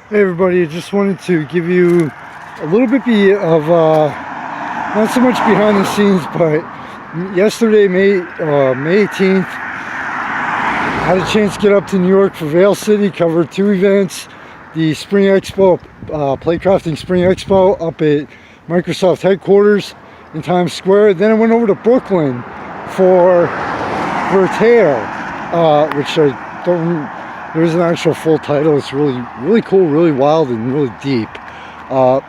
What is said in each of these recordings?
Hey everybody, I just wanted to give you a little bit of not so much behind the scenes, but yesterday, May 18th, I had a chance to get up to New York for Vale City, covered two events. The Spring Expo, Playcrafting Spring Expo up at Microsoft headquarters in Times Square. Then I went over to Brooklyn for Verteer, which I don't... There's an actual full title. It's really cool, really wild, and really deep. But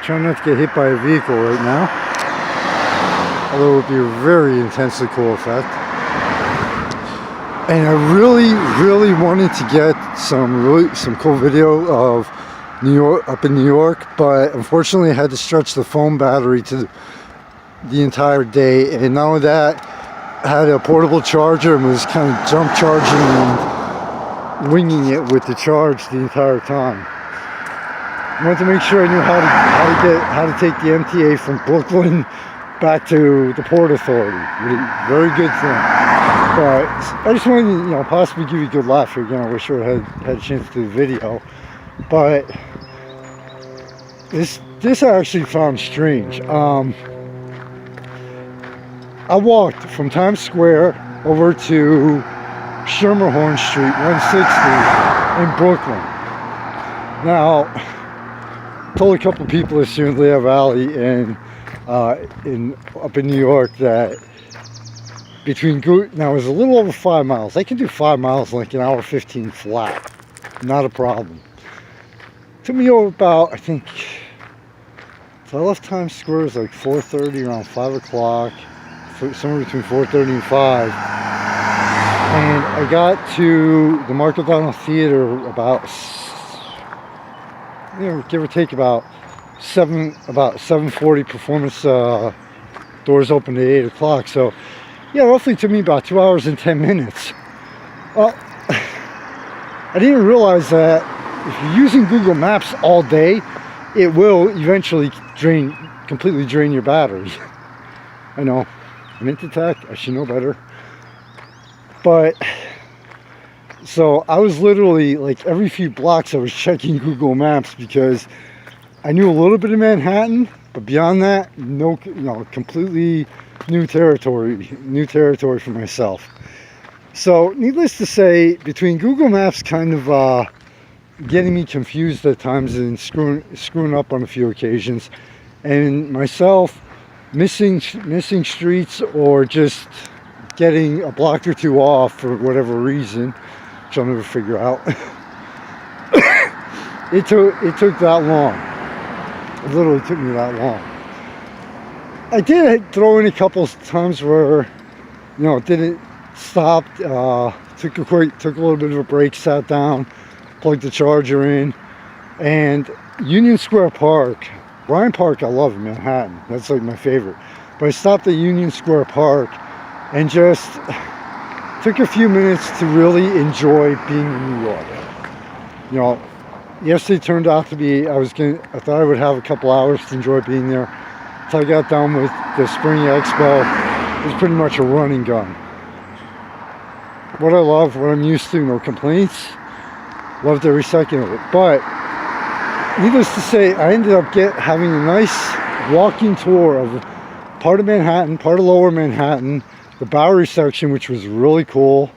trying not to get hit by a vehicle right now. Although it would be a very intensely cool effect. And I really wanted to get some cool video of New York, up in New York, but unfortunately I had to stretch the phone battery to the entire day. And not only that, had a portable charger and was kind of jump charging and winging it with the charge the entire time. I wanted to make sure I knew how to take the MTA from Brooklyn back to the Port Authority. Very good thing. But I just wanted to, possibly give you a good laugh here. Again, I wish I had a chance to do the video. But this I actually found strange. I walked from Times Square over to Schermerhorn Street, 160 in Brooklyn. Now, told a couple of people this here in Lehigh Valley and up in New York that now it was a little over 5 miles. I can do 5 miles in like an hour 15 flat, not a problem. Took me over about, I think, so I left Times Square, it was like 4:30, around 5 o'clock. Somewhere between 4:30 and 5, and I got to the Mark O'Donnell Theater about, give or take about 7:40. Performance doors open at 8 o'clock. So, yeah, roughly took me about 2 hours and 10 minutes. Well, I didn't realize that if you're using Google Maps all day, it will eventually completely drain your battery. I know. I'm into tech, I should know better. But so I was literally like every few blocks I was checking Google Maps because I knew a little bit of Manhattan, but beyond that, completely new territory for myself. So needless to say, between Google Maps kind of getting me confused at times and screwing up on a few occasions, and myself missing streets or just getting a block or two off for whatever reason, which I'll never figure out. It took that long. It literally took me that long. I did throw in a couple of times where it didn't stop. Took a little bit of a break, sat down, plugged the charger in, and Union Square Park. Bryant Park, I love in Manhattan. That's like my favorite. But I stopped at Union Square Park and just took a few minutes to really enjoy being in New York. Yesterday turned out to be, I thought I would have a couple hours to enjoy being there. Until I got done with the Spring Expo. It was pretty much a running gun. What I love, what I'm used to, no complaints. Loved every second of it. But needless to say, I ended up having a nice walking tour of part of Manhattan, part of Lower Manhattan, the Bowery section, which was really cool.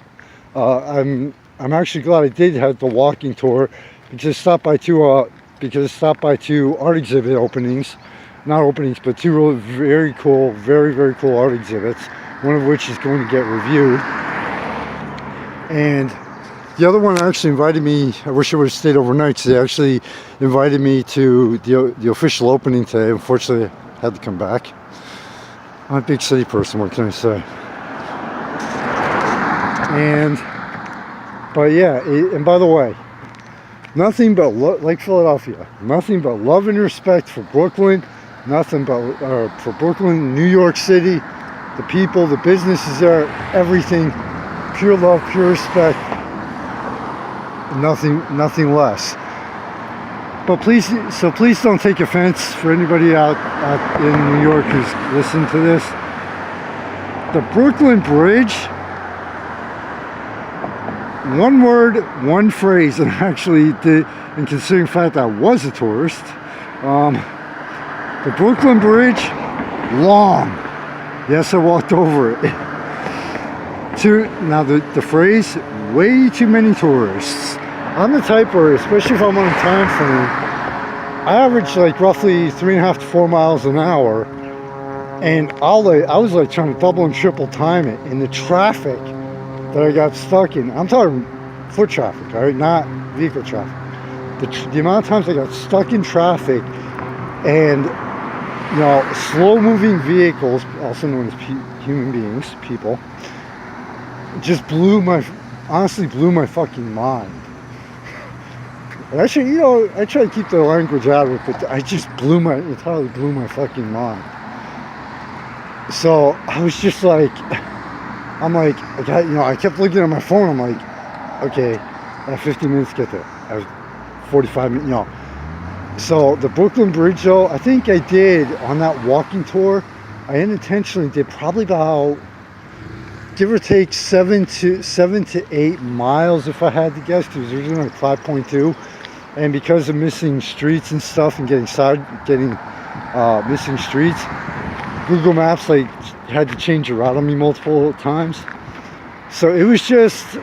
I'm actually glad I did have the walking tour because I stopped by two art exhibit openings, not openings, but two really very cool art exhibits. One of which is going to get reviewed, and the other one actually invited me. I wish I would have stayed overnight. So they actually invited me to the official opening today. Unfortunately, I had to come back. I'm a big city person. What can I say? But yeah. And by the way, nothing but like Philadelphia. Nothing but love and respect for Brooklyn. Nothing but for Brooklyn, New York City, the people, the businesses there, everything. Pure love, pure respect. Nothing less. But please don't take offense for anybody out in New York who's listening to this. The Brooklyn Bridge one word, one phrase, and actually did, and considering the fact that I was a tourist, the Brooklyn Bridge, long. Yes, I walked over it. Now the phrase, way too many tourists. I'm the type where, especially if I'm on a time frame, I average like roughly 3.5 to 4 miles an hour, and I was like trying to double and triple time it in the traffic that I got stuck in. I'm talking foot traffic, all right, not vehicle traffic. The amount of times I got stuck in traffic, and you know, slow-moving vehicles, also known as human beings, people, just honestly blew my fucking mind. And actually, you know, I try to keep the language out of it, but I just entirely blew my fucking mind. So I was just like, I kept looking at my phone. I'm like, okay, I have 15 minutes to get there. I have 45 minutes, you know. So the Brooklyn Bridge, though, I think I did on that walking tour, I unintentionally did probably about, give or take, 7 to 8 miles if I had to guess, because it was originally like 5.2. And because of missing streets and stuff and getting missing streets, Google Maps like had to change the route on me multiple times. So it was just,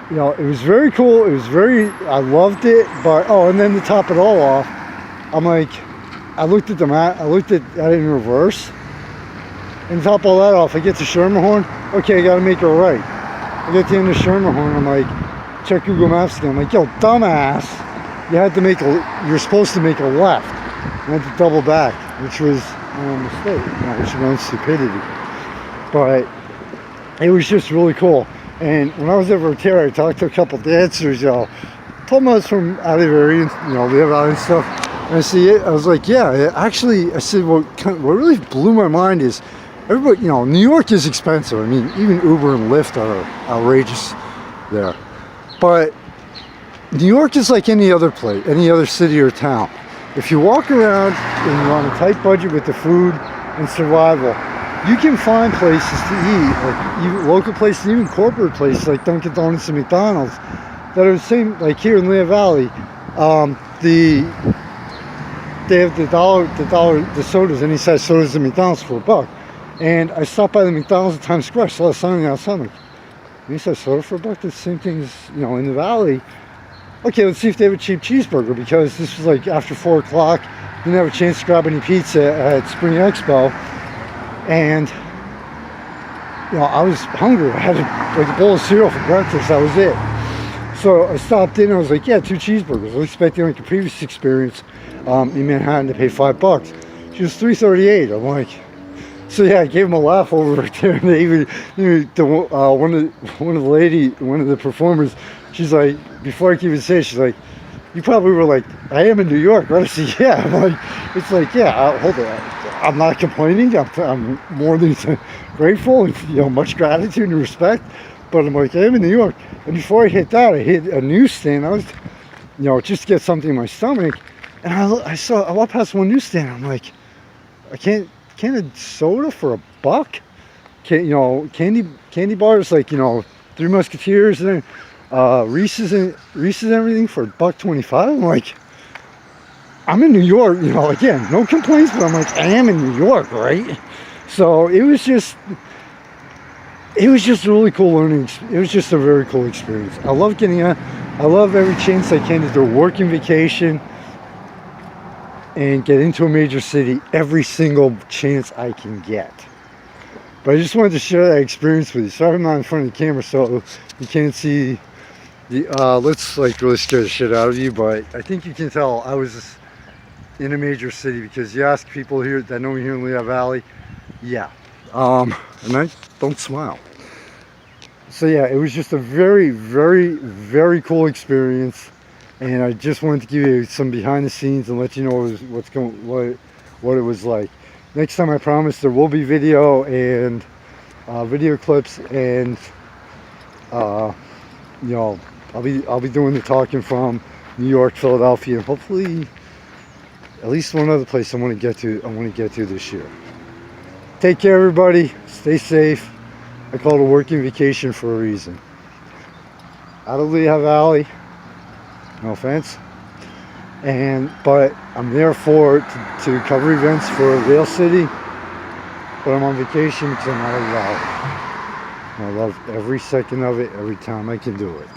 you know, it was very cool. I loved it. But and then to top it all off, I'm like, I looked at the map, I looked at that in reverse, and to top all that off, I get to Schermerhorn. Okay, I gotta make a right. I get to the end of Schermerhorn, I'm like, check Google Maps again. I'm like, yo, dumbass, you're supposed to make a left. I had to double back, which was a mistake, you know, which is my own stupidity. But it was just really cool. And when I was at Roterra, I talked to a couple dancers, you know, told them I was from out of the area, you know, Lehigh Valley and stuff. And I was like, yeah, actually, I said, what really blew my mind is, everybody, you know, New York is expensive. I mean, even Uber and Lyft are outrageous there. But New York is like any other place, any other city or town. If you walk around and you're on a tight budget with the food and survival, you can find places to eat, like even local places, even corporate places like Dunkin' Donuts and McDonald's, that are the same. Like here in Lehigh Valley, they have the sodas, any size sodas at McDonald's for $1. And I stopped by the McDonald's at Times Square, saw a sign outside, like, any size soda for $1? That's the same thing as, you know, in the valley. Okay, let's see if they have a cheap cheeseburger, because this was like after 4 o'clock. Didn't have a chance to grab any pizza at Spring Expo, and you know, I was hungry. I had like a bowl of cereal for breakfast. That was it. So I stopped in and I was like, yeah, 2 cheeseburgers. I was expecting like a previous experience in Manhattan to pay $5. She was $3.38. I'm like, so yeah, I gave him a laugh over there. And they even, you know, one of the performers, she's like, before I can even say it, she's like, you probably were like, I am in New York, right? I said, yeah. I'm like, it's like, yeah, hold on. I'm not complaining. I'm more than grateful, and, you know, much gratitude and respect. But I'm like, I am in New York. And before I hit that, I hit a newsstand. I was, you know, just to get something in my stomach. And I walked past one newsstand. I'm like, I can't a soda for $1? You know, candy bars, like, you know, Three Musketeers and Reese's and everything for $1.25. I'm like, I'm in New York, you know, again, no complaints, but I'm like, I am in New York, right? So it was just a really cool learning. It was just a very cool experience. I love getting out. I love every chance I can to do a working vacation and get into a major city every single chance I can get. But I just wanted to share that experience with you. Sorry I'm not in front of the camera, so you can't see the let's like really scare the shit out of you, but I think you can tell I was in a major city, because you ask people here that know me here in Lehigh Valley, yeah, and I don't smile. So yeah, it was just a very, very, very cool experience, and I just wanted to give you some behind the scenes and let you know what it was like. Next time, I promise there will be video and video clips, and you know, I'll be doing the talking from New York, Philadelphia, and hopefully at least one other place I want to get to this year. Take care, everybody. Stay safe. I call it a working vacation for a reason. out of Lehigh Valley. No offense. But I'm there to cover events for Rail City. But I'm on vacation because I'm out of Raleigh. I love every second of it, every time I can do it.